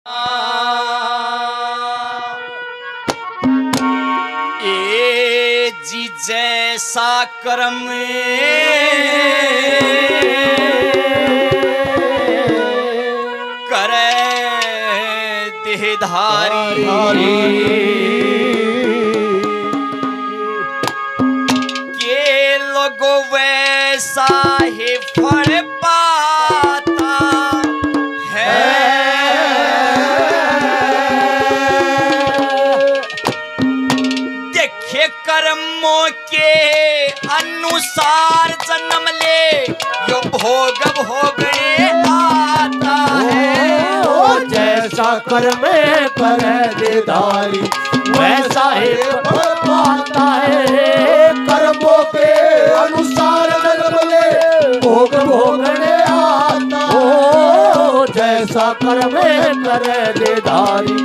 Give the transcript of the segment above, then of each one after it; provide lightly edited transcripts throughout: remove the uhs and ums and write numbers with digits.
ए जी जैसा कर्म करे देहधारी के लोगों वैसा ही फल पाता है। देखे कर्मों के अनुसार जन्म ले यो भोग भोगने आता है। जैसा कर्म करे देदारी वैसा ही फल पाता है। कर्मों के अनुसार जन्म ले भोग भोगने आता है। जैसा कर्म करे देदारी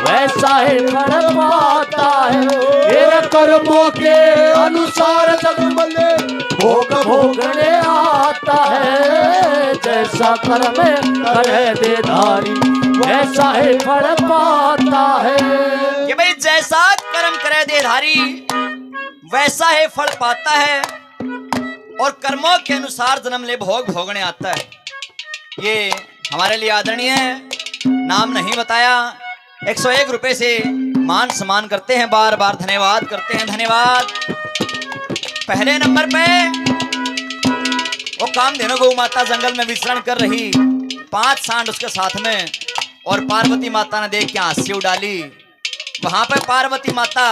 वैसा ही फल पाता है। मेरे कर्मों के अनुसार जन्म ले भोग भोगने आता है। जैसा कर्म करे देदारी वैसा ही फल पाता है। कि भाई जैसा कर्म करे देधारी वैसा ही फल पाता है और कर्मों के अनुसार जन्म ले भोग भोगने आता है। ये हमारे लिए आदरणीय है, नाम नहीं बताया। 101 रुपए से मान सम्मान करते हैं, बार बार धन्यवाद करते हैं। धन्यवाद। पहले नंबर पे वो कामधेनु गौ माता जंगल में विचरण कर रही, 5 सांड उसके साथ में, और पार्वती माता ने देख के हंसी उडाली। वहां पे पार्वती माता,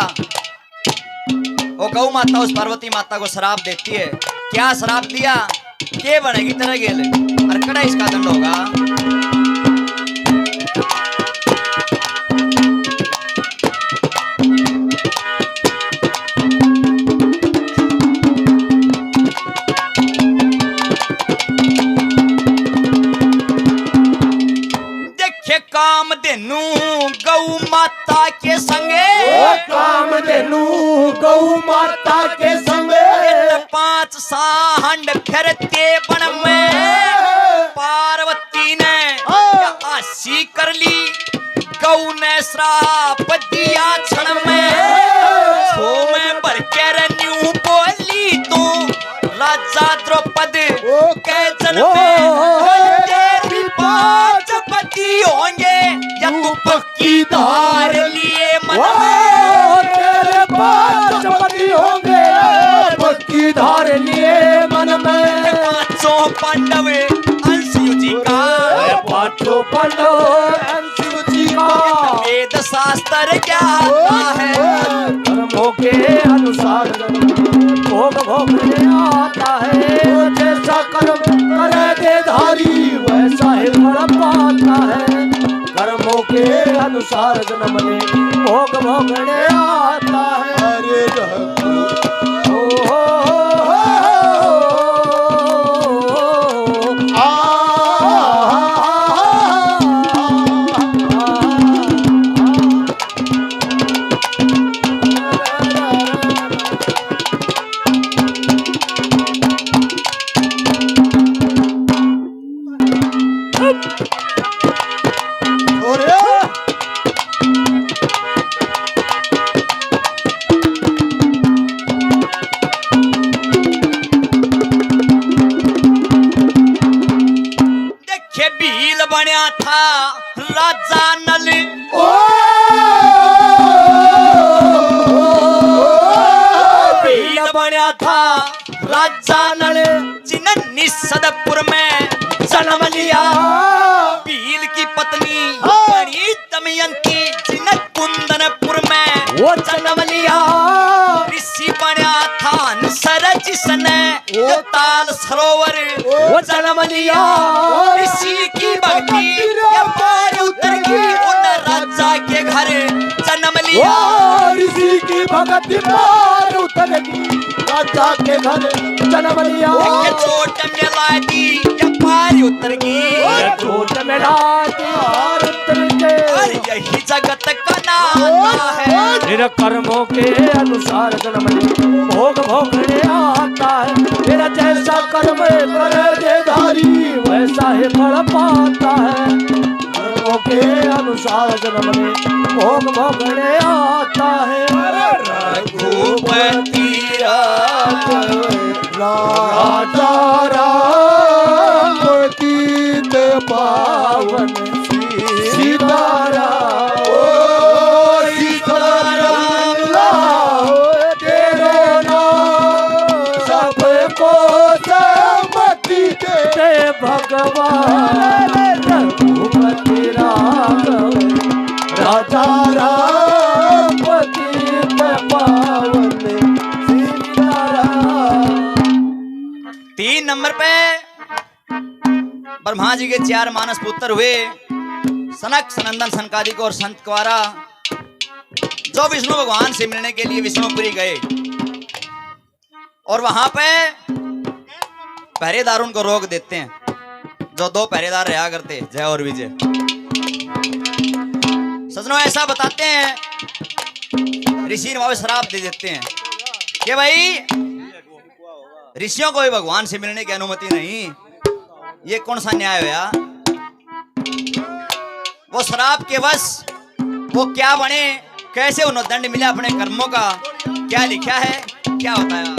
वो गौ माता उस पार्वती माता को शराब देती है। क्या शराब दिया? के बनेगी तेरा गेल, अरकड़ा इसका दंड होगा। कामधेनु गौ माता के संगे, कामधेनु गौ माता के संगे 5 सांड फिरते बन में। पार्वती ने आशी कर ली, गौ ने श्राप दिया क्षण में। सो में भर के रन्यू बोली तो राजा द्रौपदी के जन्म में तेरी 5 पति होंगे या तू पक्की धार लिए मन में। तेरे 5 पति होंगे पक्की धार लिए मन में। 5 पांडव अंशु जी का, 5 पांडव अंशु जी का वेद शास्त्र क्या आता है। कर्मों के अनुसार भोग भोगने आता है। जैसा कर्म करे देधारी वैसा ही फल पाता है। कर्मों के अनुसार जन्म ले भोग भोगने आता है। भील बना था राजा नल, भील बना था राजा नल जिन्हें निषदपुर में जन्म लिया। भील की पत्नी बड़ी दमयंती जिन्हें कुंदनपुर में वो जन्म लिया। ऋषि बना था हंसर जिसने ताल सरोवर वो जन्म लिया। ऋषि की भक्ति पार उतर गई, उन राजा के घर जन्म लिया। ऋषि की भक्ति पार उतर गई, राजा के घर जन्म लिया। चोट में ला दी पार उतर गई, चोट में ला दी पार उतर गई। यही जगत का नाता है। तेरे कर्मों के अनुसार जन्म ले भोग भोगने आता है। तेरा जैसा कर्म करे देधारी वैसा ही फल पाता है। कर्मों के अनुसार जन्म ले भोग भोगने आता है। रघुपति राजा राम तीत पावन सीताराम सीताराम लाओ तेरे नाम सबको सम्मति दे भगवान रघुपति राघव राजा राम तीत पावन सीताराम। 3 नंबर पे ब्रह्मा जी के 4 मानस पुत्र हुए, सनक सनंदन सनकादिक और संत कुवारा, जो विष्णु भगवान से मिलने के लिए विष्णुपुरी गए और वहां पे पहरेदार उनको रोक देते हैं। जो 2 पहरेदार रहा करते, जय और विजय। सजनों ऐसा बताते हैं, ऋषि वहां श्राप दे देते हैं कि भाई ऋषियों को भी भगवान से मिलने की अनुमति नहीं। ये कौन सा न्याय है? वो शराब के वश वो क्या बने, कैसे उन्हें दंड मिला अपने कर्मों का, क्या लिखा है, क्या बताया?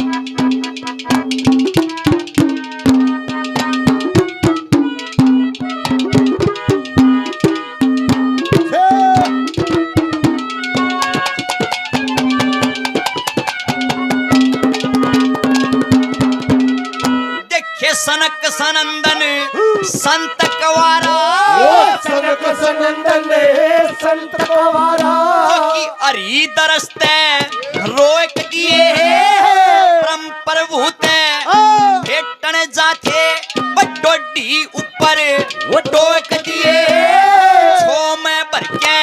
सनक सनंदन संत कुवारा, सनक सनंदन संत कुवारा की अरी दरस्ते रोक दिए परम प्रभुते भेटन जाते बडोडी ऊपर वो टोक दिए। छो में भर के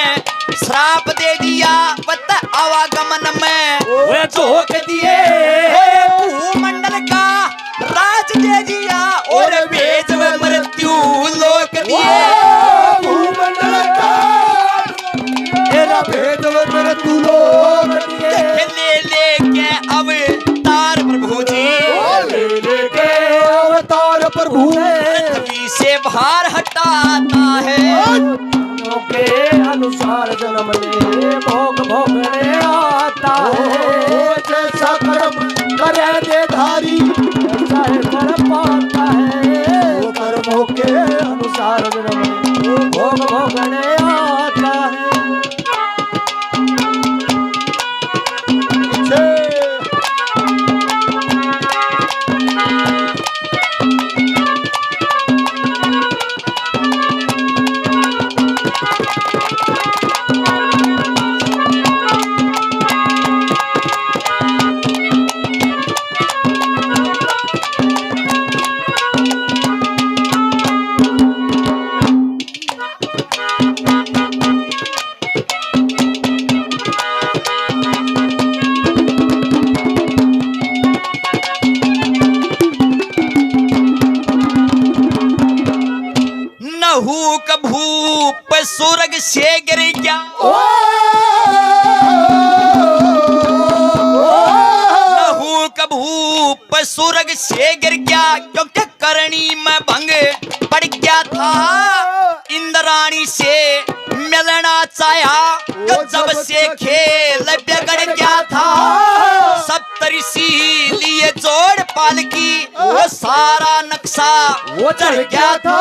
श्राप दे दिया पत आवागमन में वो टोक दिए। भूमंडल का राज दे दिया और भेज में मृत्यु लोक दिए। भूमंडल का तेरा भेद में मृत्यु लोक दिए। ले लेके अवतार प्रभु जी, ले लेके अवतार प्रभु पृथ्वी से भार हटाता है। कर्मों के अनुसार जन्म ले भोग भोगने आता है। जैसा कर्म करे देधारी वैसा ही फल पाता है। वो कर्मों के अनुसार जन्म ले भोग भोगने आता है। नहुक भूप सुरग से गिर गया, नहुक भूप सुरग से गिर गया, क्योंकि करनी में भंग पड़ गया था। इंद्राणी से मिलना चाहा तो जब से खेल बिगड़ गया था। सप्तऋषि लिए जोड़ पालकी वो सारा नक्शा वो चढ़ गया था।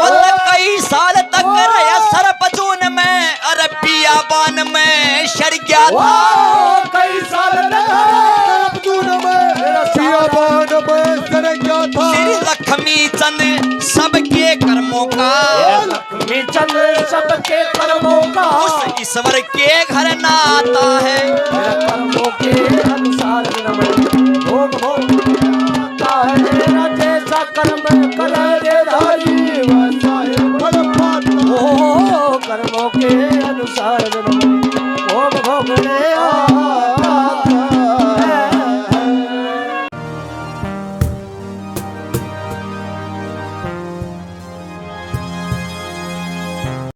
मतलब कई साल तक रहा सरपजून में, अरबिया बान में शर गया था। कई साल तक सरपजून में अरबिया बान में शर गया था। श्री लक्ष्मी चंद सबके कर्मों का, लक्ष्मी चंद सबके कर्मों का उस ईश्वर के घर नाता है। कर्मों के अनुसार भोग भोगता है। जैसा कर्म करे देधारी वैसा ही फल पाता है। कर्मों के अनुसार भोग भोगने